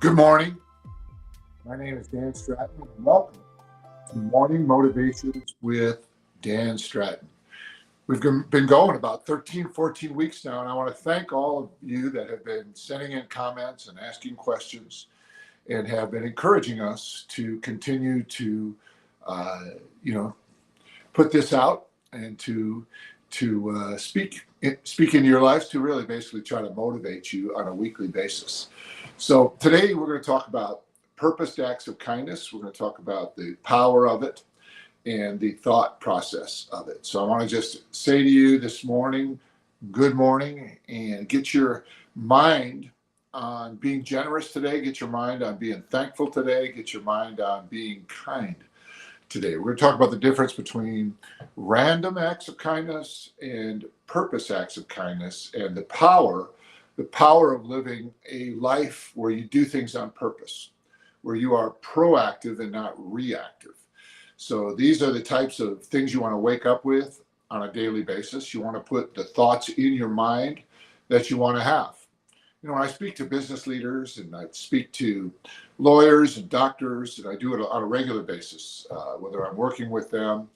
Good morning. My name is Dan Stratton, and welcome to Morning Motivations with Dan Stratton. We've been going about 13, 14 weeks now, and I want to thank all of you that have been sending in comments and asking questions and have been encouraging us to continue to, uh, you know, put this out and to speak into your lives, to really basically try to motivate you on a weekly basis. So today we're going to talk about purposed acts of kindness. We're going to talk about the power of it and the thought process of it. So I want to just say to you this morning, good morning, and get your mind on being generous today. Get your mind on being thankful today. Get your mind on being kind today. We're going to talk about the difference between random acts of kindness and purpose acts of kindness, and the power of living a life where you do things on purpose, where you are proactive and not reactive. So these are the types of things you want to wake up with on a daily basis. You want to put the thoughts in your mind that you want to have. When I speak to business leaders and I speak to lawyers and doctors, and I do it on a regular basis, whether I'm working with them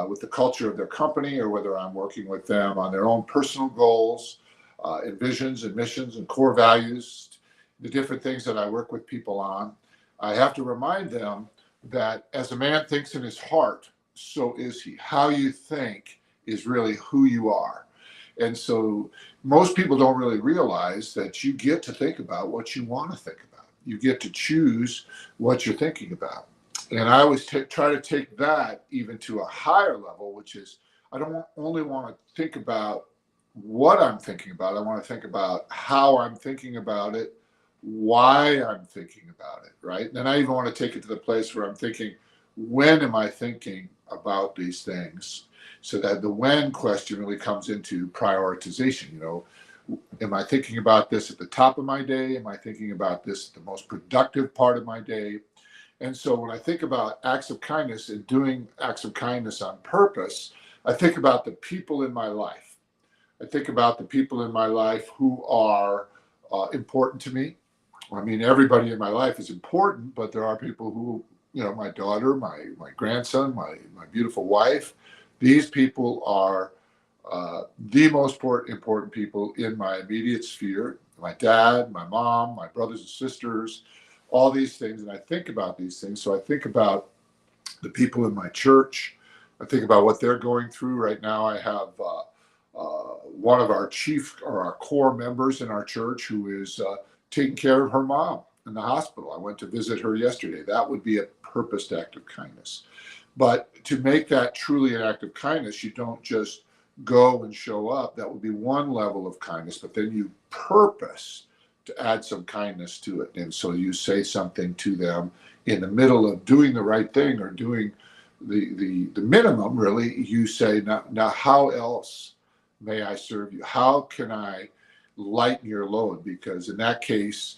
with the culture of their company, or whether I'm working with them on their own personal goals and visions and missions and core values, the different things that I work with people on. I have to remind them that as a man thinks in his heart, so is he. How you think is really who you are. And so most people don't really realize that you get to think about what you want to think about. You get to choose what you're thinking about. And I always try to take that even to a higher level, which is I don't only want to think about what I'm thinking about. I want to think about how I'm thinking about it, why I'm thinking about it, right? And then I even want to take it to the place where I'm thinking, when am I thinking about these things? So that the when question really comes into prioritization. Am I thinking about this at the top of my day? Am I thinking about this at the most productive part of my day? And so when I think about acts of kindness and doing acts of kindness on purpose, I think about the people in my life. I think about the people in my life who are important to me. I mean, everybody in my life is important, but there are people who, my daughter, my grandson, my beautiful wife, these people are the most important people in my immediate sphere. My dad, my mom, my brothers and sisters, all these things. And I think about these things. So I think about the people in my church. I think about what they're going through right now. I have one of our chief or our core members in our church who is taking care of her mom in the hospital. I went to visit her yesterday. That would be a purposed act of kindness. But to make that truly an act of kindness, you don't just go and show up. That would be one level of kindness, but then you purpose to add some kindness to it. And so you say something to them in the middle of doing the right thing or doing the minimum, really. You say, now how else may I serve you? How can I lighten your load? Because in that case,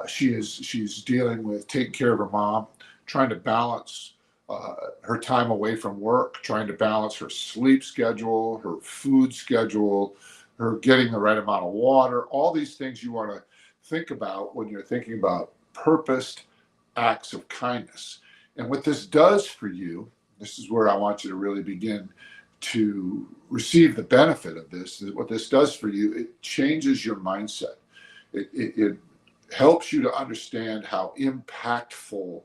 she's dealing with taking care of her mom, trying to balance her time away from work, trying to balance her sleep schedule, her food schedule, her getting the right amount of water, all these things you want to think about when you're thinking about purposed acts of kindness. And what this does for you, this is where I want you to really begin to receive the benefit of this. What this does for you, it changes your mindset. It helps you to understand how impactful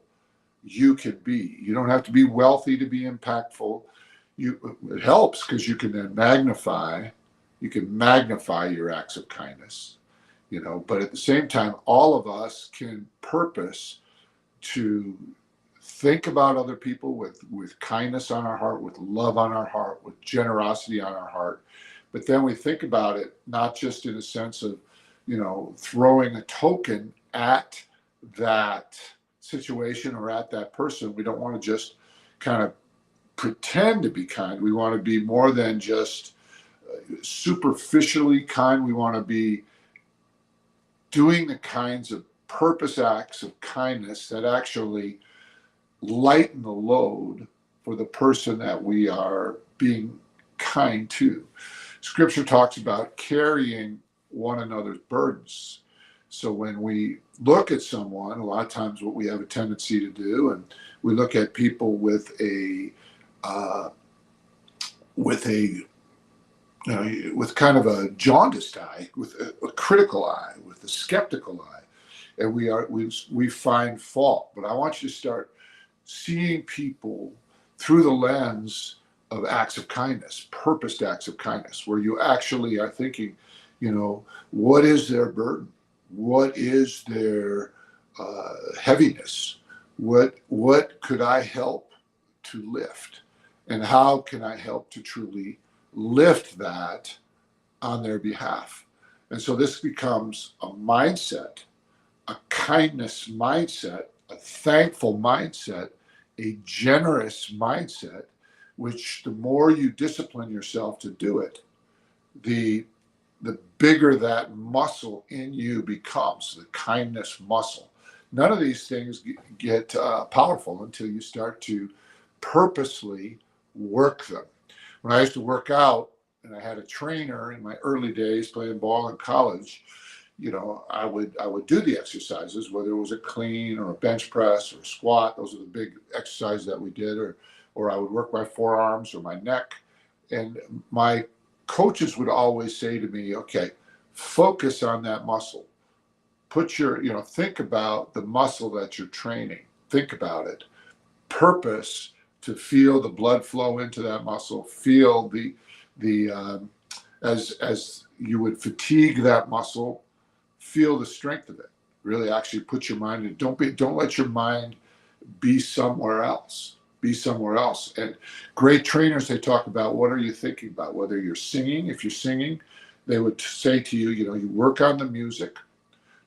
you can be. You don't have to be wealthy to be impactful. It helps because you can then magnify your acts of kindness, but at the same time, all of us can purpose to think about other people with kindness on our heart, with love on our heart, with generosity on our heart. But then we think about it not just in a sense of, throwing a token at that situation or at that person. We don't want to just kind of pretend to be kind. We want to be more than just superficially kind. We want to be doing the kinds of purpose acts of kindness that actually lighten the load for the person that we are being kind to. Scripture talks about carrying one another's burdens. So when we look at someone, a lot of times what we have a tendency to do, and we look at people with a with kind of a jaundiced eye, with a critical eye, with a skeptical eye, and we find fault. But I want you to start seeing people through the lens of acts of kindness, purposed acts of kindness, where you actually are thinking, what is their burden? What is their heaviness? What could I help to lift? And how can I help to truly lift that on their behalf? And so this becomes a mindset, a kindness mindset, a thankful mindset, a generous mindset, which the more you discipline yourself to do it, the bigger that muscle in you becomes, the kindness muscle. None of these things get powerful until you start to purposely work them. When I used to work out, and I had a trainer in my early days playing ball in college, I would do the exercises, whether it was a clean or a bench press or a squat. Those are the big exercises that we did, or I would work my forearms or my neck. And my coaches would always say to me, okay, focus on that muscle. Put your, think about the muscle that you're training. Think about it. Purpose to feel the blood flow into that muscle. Feel as you would fatigue that muscle, feel the strength of it. Really actually put your mind in. Don't let your mind be somewhere else. Be somewhere else. And great trainers, they talk about, what are you thinking about? Whether you're singing, if you're singing, they would say to you, you work on the music.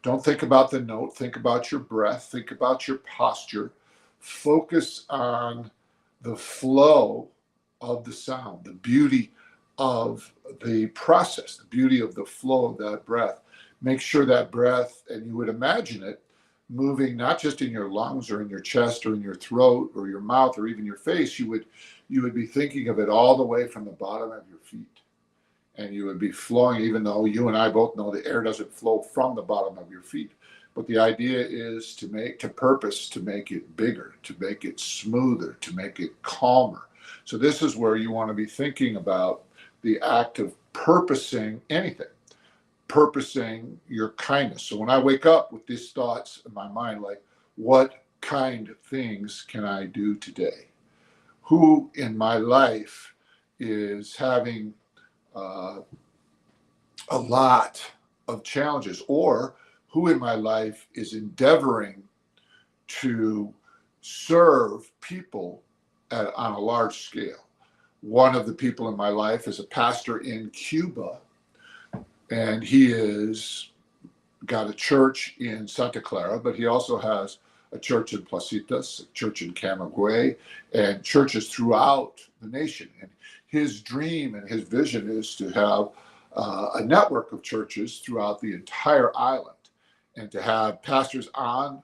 Don't think about the note. Think about your breath. Think about your posture. Focus on the flow of the sound, the beauty of the process, the beauty of the flow of that breath. Make sure that breath, and you would imagine it moving not just in your lungs or in your chest or in your throat or your mouth or even your face. You would be thinking of it all the way from the bottom of your feet. And you would be flowing, even though you and I both know the air doesn't flow from the bottom of your feet. But the idea is to make it bigger, to make it smoother, to make it calmer. So this is where you want to be thinking about the act of purposing anything, purposing your kindness. So when I wake up with these thoughts in my mind, like, what kind of things can I do today? Who in my life is having a lot of challenges, or who in my life is endeavoring to serve people on a large scale? One of the people in my life is a pastor in Cuba, and he is got a church in Santa Clara, but he also has a church in Placitas, a church in Camagüey, and churches throughout the nation. And his dream and his vision is to have a network of churches throughout the entire island, and to have pastors on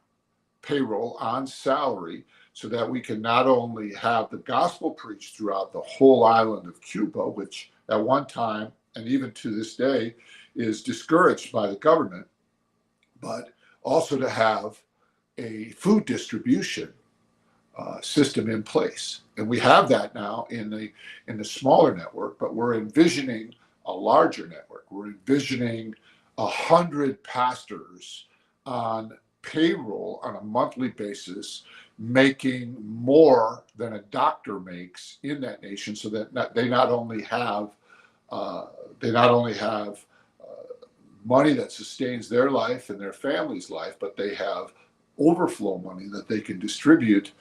payroll, on salary, so that we can not only have the gospel preached throughout the whole island of Cuba, which at one time, and even to this day, is discouraged by the government, but also to have a food distribution system in place. And we have that now in the smaller network, but we're envisioning a larger network. We're envisioning 100 pastors on payroll on a monthly basis, making more than a doctor makes in that nation, so that they not only have money that sustains their life and their family's life, but they have overflow money that they can distribute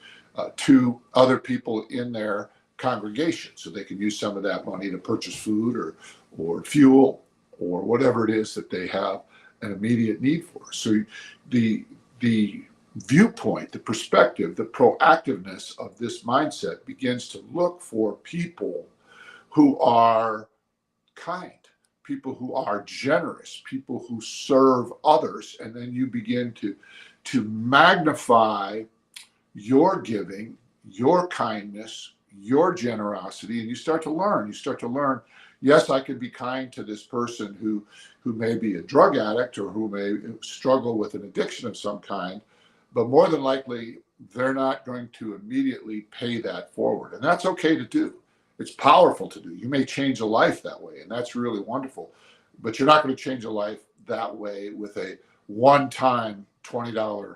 to other people in their congregation, so they can use some of that money to purchase food or fuel or whatever it is that they have an immediate need for. So the viewpoint, the perspective, the proactiveness of this mindset begins to look for people who are kind, people who are generous, people who serve others, and then you begin to magnify your giving, your kindness, your generosity, and you start to learn, Yes, I can be kind to this person who may be a drug addict or who may struggle with an addiction of some kind, but more than likely, they're not going to immediately pay that forward. And that's okay to do. It's powerful to do. You may change a life that way, and that's really wonderful. But you're not going to change a life that way with a one-time $20,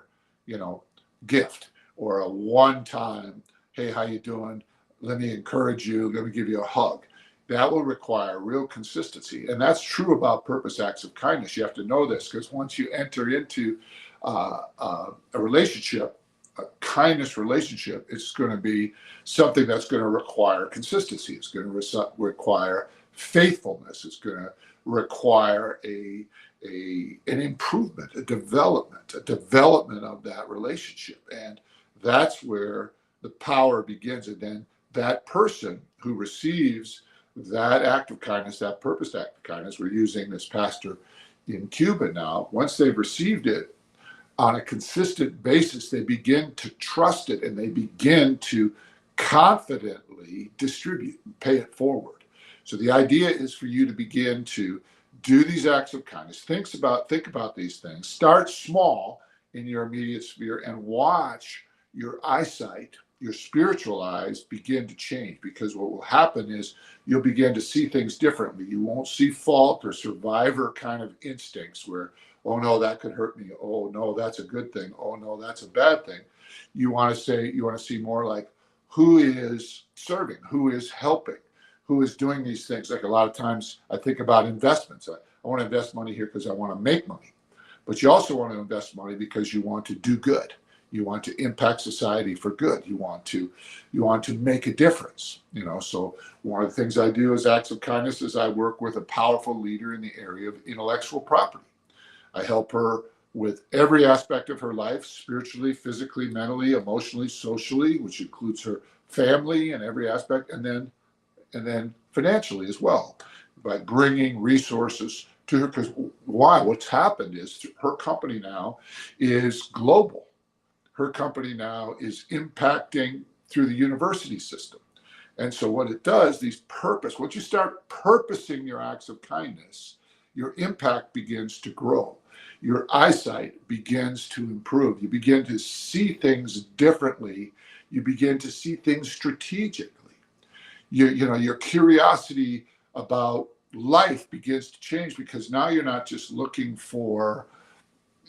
gift, or a one-time, hey, how you doing? Let me encourage you. Let me give you a hug. That will require real consistency. And that's true about purpose acts of kindness. You have to know this, because once you enter into a relationship, a kindness relationship, it's going to be something that's going to require consistency. It's going to require faithfulness. It's going to require an improvement, a development of that relationship. And that's where the power begins. And then that person who receives that act of kindness, that purpose act of kindness, we're using this pastor in Cuba now, once they've received it on a consistent basis, they begin to trust it, and they begin to confidently distribute and pay it forward. So the idea is for you to begin to do these acts of kindness. Think about these things. Start small in your immediate sphere and watch your eyesight, your spiritual eyes begin to change, because what will happen is you'll begin to see things differently. You won't see fault or survivor kind of instincts where, oh no, that could hurt me. Oh no, that's a good thing. Oh no, that's a bad thing. You want to see more like, who is serving, who is helping, who is doing these things. Like a lot of times I think about investments. I want to invest money here because I want to make money. But you also want to invest money because you want to do good. You want to impact society for good. You want to make a difference. So one of the things I do as acts of kindness is I work with a powerful leader in the area of intellectual property. I help her with every aspect of her life, spiritually, physically, mentally, emotionally, socially, which includes her family and every aspect, and then financially as well, by bringing resources to her. Because what's happened is her company now is global. Her company now is impacting through the university system. And so what it does, once you start purposing your acts of kindness, your impact begins to grow. Your eyesight begins to improve. You begin to see things differently. You begin to see things strategically. Your curiosity about life begins to change, because now you're not just looking for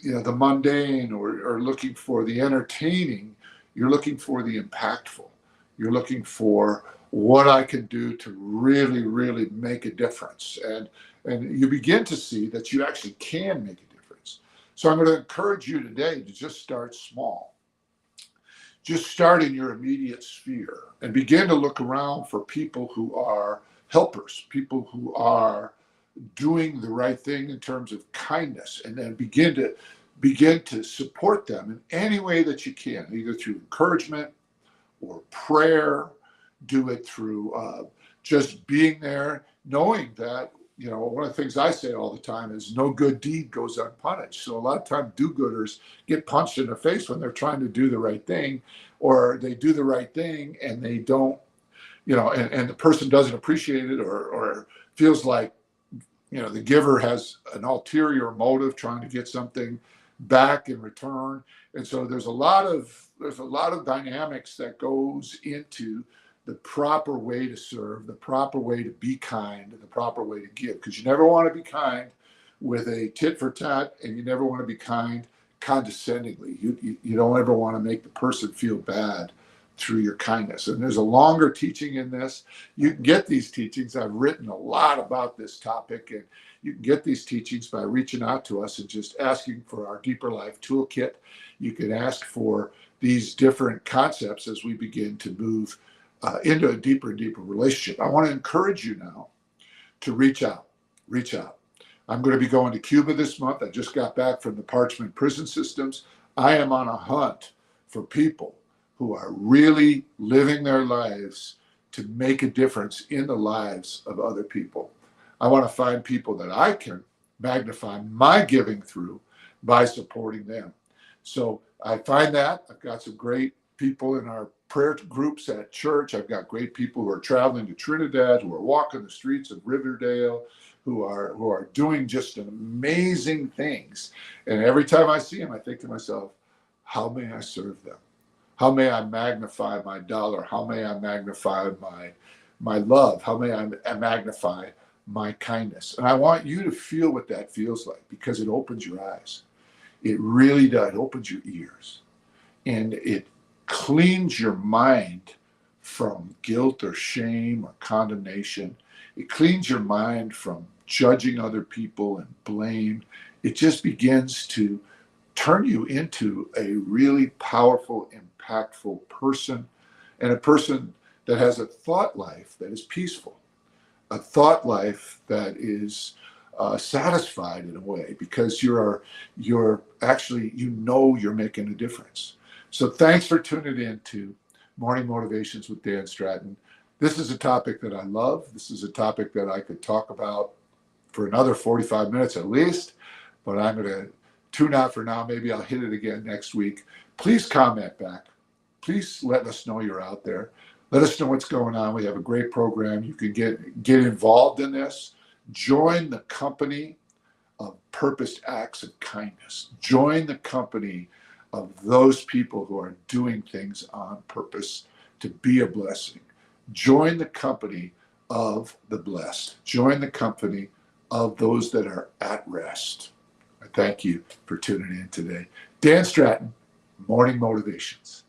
the mundane or looking for the entertaining. You're looking for the impactful. You're looking for what I can do to really, really make a difference. And you begin to see that you actually can make a difference. So I'm going to encourage you today to just start small. Just start in your immediate sphere and begin to look around for people who are helpers, people who are doing the right thing in terms of kindness, and then begin to support them in any way that you can, either through encouragement or prayer. Do it through just being there, knowing that one of the things I say all the time is no good deed goes unpunished. So a lot of times do-gooders get punched in the face when they're trying to do the right thing, or they do the right thing and they don't, and the person doesn't appreciate it, or feels like the giver has an ulterior motive trying to get something back in return. And so there's a lot of dynamics that goes into the proper way to serve, the proper way to be kind, and the proper way to give. Because you never want to be kind with a tit for tat, and you never want to be kind condescendingly. You don't ever want to make the person feel bad through your kindness. And there's a longer teaching in this. You can get these teachings. I've written a lot about this topic, and you can get these teachings by reaching out to us and just asking for our Deeper Life Toolkit. You can ask for these different concepts as we begin to move into a deeper and deeper relationship. I want to encourage you now to reach out. I'm going to be going to Cuba this month. I just got back from the Parchment prison systems. I am on a hunt for people who are really living their lives to make a difference in the lives of other people. I want to find people that I can magnify my giving through by supporting them. So I find that I've got some great people in our prayer groups at church. I've got great people who are traveling to Trinidad, who are walking the streets of Riverdale, who are doing just amazing things. And every time I see them, I think to myself, how may I serve them? How may I magnify my dollar? How may I magnify my love? How may I magnify my kindness? And I want you to feel what that feels like, because it opens your eyes. It really does. It opens your ears. And it cleans your mind from guilt or shame or condemnation. It cleans your mind from judging other people and blame. It just begins to turn you into a really powerful, impactful person, and a person that has a thought life that is peaceful, a thought life that is satisfied in a way, because you're actually, you're making a difference. So thanks for tuning in to Morning Motivations with Dan Stratton. This is a topic that I love. This is a topic that I could talk about for another 45 minutes at least, but I'm going to tune out for now. Maybe I'll hit it again next week. Please comment back. Please let us know you're out there. Let us know what's going on. We have a great program. You can get involved in this. Join the company of purposed acts of kindness. Join the company of those people who are doing things on purpose to be a blessing. Join the company of the blessed. Join the company of those that are at rest. I thank you for tuning in today. Dan Stratton, Morning Motivations.